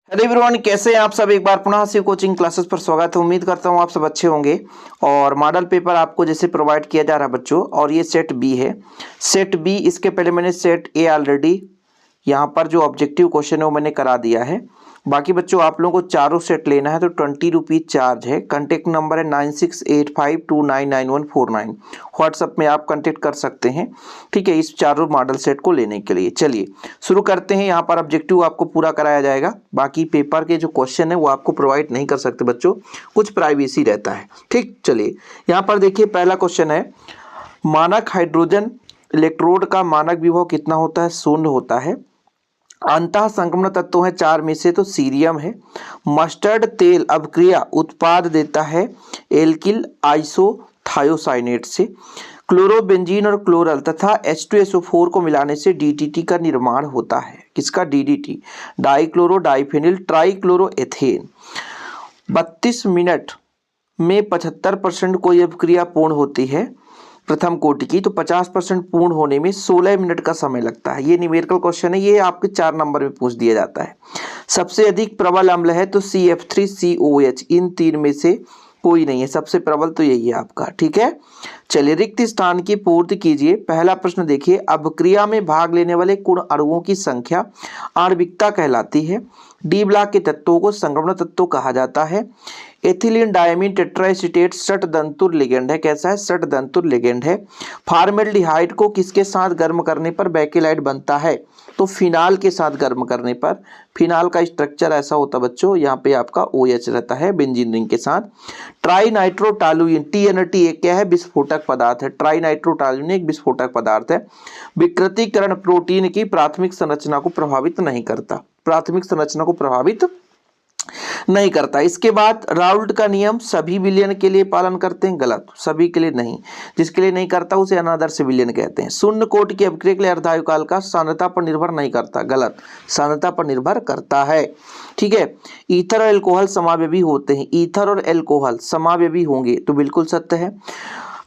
Hello everyone, कैसे हैं आप सब। एक बार पुनः से कोचिंग क्लासेस पर स्वागत है। उम्मीद करता हूं आप सब अच्छे होंगे। और मॉडल पेपर आपको जैसे प्रोवाइड किया जा रहा है बच्चों, और ये सेट बी है। सेट बी, इसके पहले मैंने सेट ए ऑलरेडी यहाँ पर जो ऑब्जेक्टिव क्वेश्चन है वो मैंने करा दिया है। बाकी बच्चों आप लोगों को चारों सेट लेना है तो 20 रुपीज़ चार्ज है। कॉन्टेक्ट नंबर है 9685299149। व्हाट्सअप में आप कॉन्टेक्ट कर सकते हैं, ठीक है, इस चारों मॉडल सेट को लेने के लिए। चलिए शुरू करते हैं। यहाँ पर ऑब्जेक्टिव आपको पूरा कराया जाएगा। बाकी पेपर के जो क्वेश्चन है वो आपको प्रोवाइड नहीं कर सकते बच्चों, कुछ प्राइवेसी रहता है, ठीक। चलिए यहाँ पर देखिए, पहला क्वेश्चन है, मानक हाइड्रोजन इलेक्ट्रोड का मानक विभव कितना होता है? शून्य होता है। अंतः संक्रमण तत्व है चार में से, तो सीरियम है। मस्टर्ड तेल अभिक्रिया उत्पाद देता है एल्किल आइसोथायोसाइनेट से। क्लोरोबेंजीन और क्लोरल तथा H2SO4 को मिलाने से DDT का निर्माण होता है। किसका? DDT, dichloro diphenyl trichloroethane. 32 minute में 75% कोई अभिक्रिया पूर्ण होती है प्रथम कोटि की, तो 50% पूर्ण होने में 16 मिनट का समय लगता है। ये न्यूमेरिकल क्वेश्चन है, ये आपके 4 नंबर में पूछ दिया जाता है। सबसे अधिक प्रबल अम्ल है तो CF3COH, इन तीन में से कोई नहीं है, सबसे प्रबल तो यही है आपका, ठीक है। चलिए रिक्त स्थान की पूर्ति कीजिए। पहला प्रश्न देखिए, अभिक्रिया में भाग लेने वाले कुल अणुओं की संख्या आणविकता कहलाती है। डी ब्लॉक के तत्वों को संक्रमण तत्व कहा जाता है। एथिलीन डायमीन टेट्राएसीटेट षटदंतुर लिगेंड है। कैसा है? षटदंतुर लिगेंड है। फॉर्मेल्डिहाइड को किसके साथ गर्म करने पर बेकेलाइट बनता है? तो फिनाल के साथ गर्म करने पर। फिनाल का स्ट्रक्चर ऐसा होता है बच्चों, यहाँ पे आपका OH रहता है बेंजीन रिंग के साथ। ट्राइनाइट्रोटॉलुइन TNT एक क्या है? विस्फोटक पदार्थ है। ट्राइनाइट्रोटॉलुइन एक विस्फोटक पदार्थ है। विकृतीकरण प्रोटीन की प्राथमिक संरचना को प्रभावित नहीं करता, प्राथमिक संरचना को प्रभावित नहीं करता। इसके बाद राउल्ट का नियम सभी विलयन के लिए पालन करते हैं? गलत, सभी के लिए नहीं। जिसके लिए नहीं करता उसे अनादर्श विलयन कहते हैं। शून्य कोटि की अभिक्रिया के लिए अर्धायुकाल का सांद्रता पर निर्भर नहीं करता? गलत, सांद्रता पर निर्भर करता है, ठीक है। ईथर और एल्कोहल समावयवी होते हैं। ईथर और एल्कोहल समावयवी होंगे तो बिल्कुल सत्य है।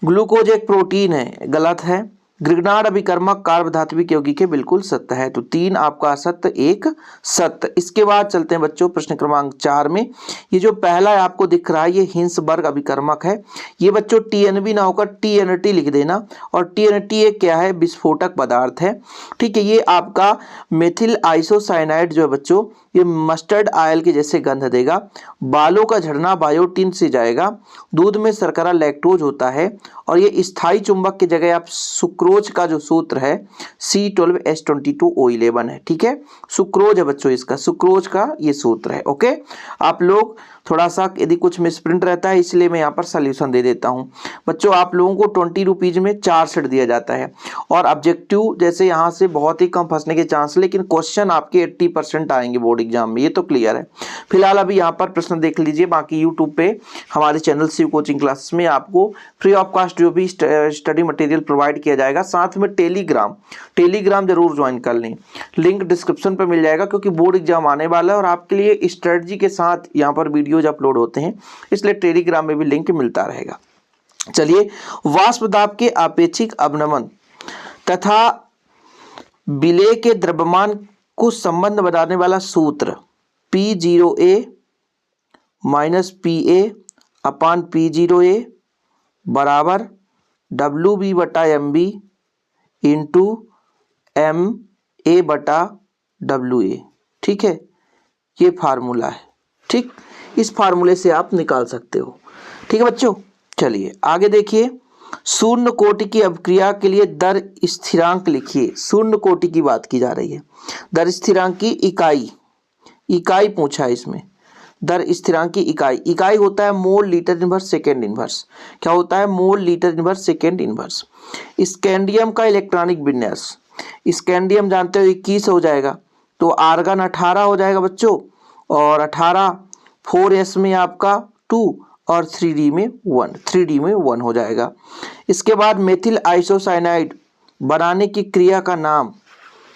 ग्लूकोज एक प्रोटीन है, गलत है। ग्रिग्नार्ड अभिकर्मक कार्बधात्विक यौगिक के, बिल्कुल सत्य है। तो 3 आपका असत्य, 1 सत्य। इसके बाद चलते हैं बच्चों प्रश्न क्रमांक 4 में। ये जो पहला है आपको दिख रहा है, ये हिंसबर्ग अभिकर्मक है। ये बच्चों TNB ना होकर TNT लिख देना। और TNT एक क्या है? विस्फोटक पदार्थ है, ठीक है। ये आपका मेथिल आइसोसाइनाइड जो है बच्चों, ये मस्टर्ड ऑयल के जैसे गंध देगा। बालों का झड़ना बायोटिन से जाएगा। दूध में शर्करा लैक्टोज होता है। और ये स्थायी चुंबक की जगह आप सुक्रोज का जो सूत्र है C12H22O11 है, ठीक है। सुक्रोज है बच्चों, इसका सुक्रोज का ये सूत्र है, ओके। आप लोग थोड़ा सा यदि कुछ मिसप्रिंट रहता है इसलिए मैं यहाँ पर सोल्यूशन दे देता हूँ बच्चों। आप लोगों को 20 रुपीज में 4 सेट दिया जाता है। और ऑब्जेक्टिव जैसे यहाँ से बहुत ही कम फंसने के चांस, लेकिन क्वेश्चन आपके 80% आएंगे बोर्ड एग्जाम में, ये तो क्लियर है। फिलहाल अभी यहाँ पर प्रश्न देख लीजिए। बाकी यूट्यूब पे हमारे चैनल शिव कोचिंग क्लासेस में आपको फ्री ऑफ कॉस्ट जो भी स्टडी मटेरियल प्रोवाइड किया जाएगा। साथ में टेलीग्राम जरूर ज्वाइन कर लें, लिंक डिस्क्रिप्शन पर मिल जाएगा, क्योंकि बोर्ड एग्जाम आने वाला है और आपके लिए स्ट्रेटजी के साथ यहाँ पर वीडियोज अपलोड होते हैं, इसलिए टेलीग्राम में भी लिंक मिलता रहेगा। चलिए, वाष्प दाब के आपेक्षिक अवनमन तथा विलेय के द्रव्यमान को संबंध बनाने वाला सूत्र P0A माइनस PA अपान P0A बराबर WB बटा MB इंटू MA बटा WA, ठीक है। ये फार्मूला है, ठीक। इस फार्मूले से आप निकाल सकते हो, ठीक है बच्चों। चलिए आगे देखिए, शून्य कोटि की अभिक्रिया के लिए दर स्थिरांक लिखिए। शून्य कोटि की बात की जा रही है। दर स्थिरांक की इकाई पूछा है इसमें। दर स्थिरांक की इकाई होता है mole litre inverse second inverse. क्या होता है? Mole litre inverse second inverse. Scandium का इलेक्ट्रॉनिक विन्यास, स्कैंडियम जानते हो 21 हो जाएगा, तो आर्गन 18 हो जाएगा बच्चों। और 18 4s में आपका 2 और 3d में 1 हो जाएगा। इसके बाद मेथिल आइसोसाइनाइड बनाने की क्रिया का नाम,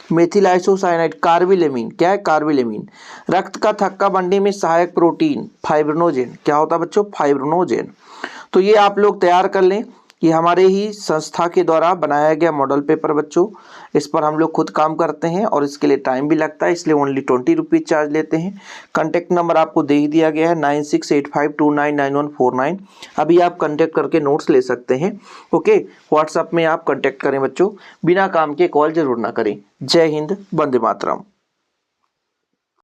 मेथिल आइसोसाइनाइड कार्बिलेमीन। क्या है? कार्बिलेमीन। रक्त का थक्का बनने में सहायक प्रोटीन फाइब्रिनोजेन। क्या होता है बच्चों? फाइब्रिनोजेन। तो ये आप लोग तैयार कर लें। ये हमारे ही संस्था के द्वारा बनाया गया मॉडल पेपर बच्चों। इस पर हम लोग खुद काम करते हैं और इसके लिए टाइम भी लगता है, इसलिए ओनली 20 रुपीज़ चार्ज लेते हैं। कॉन्टैक्ट नंबर आपको दे ही दिया गया है 9685299149। अभी आप कॉन्टैक्ट करके नोट्स ले सकते हैं। ओके, व्हाट्सएप में आप कॉन्टैक्ट करें बच्चों, बिना काम के कॉल जरूर ना करें। जय हिंद, वंदे मातरम।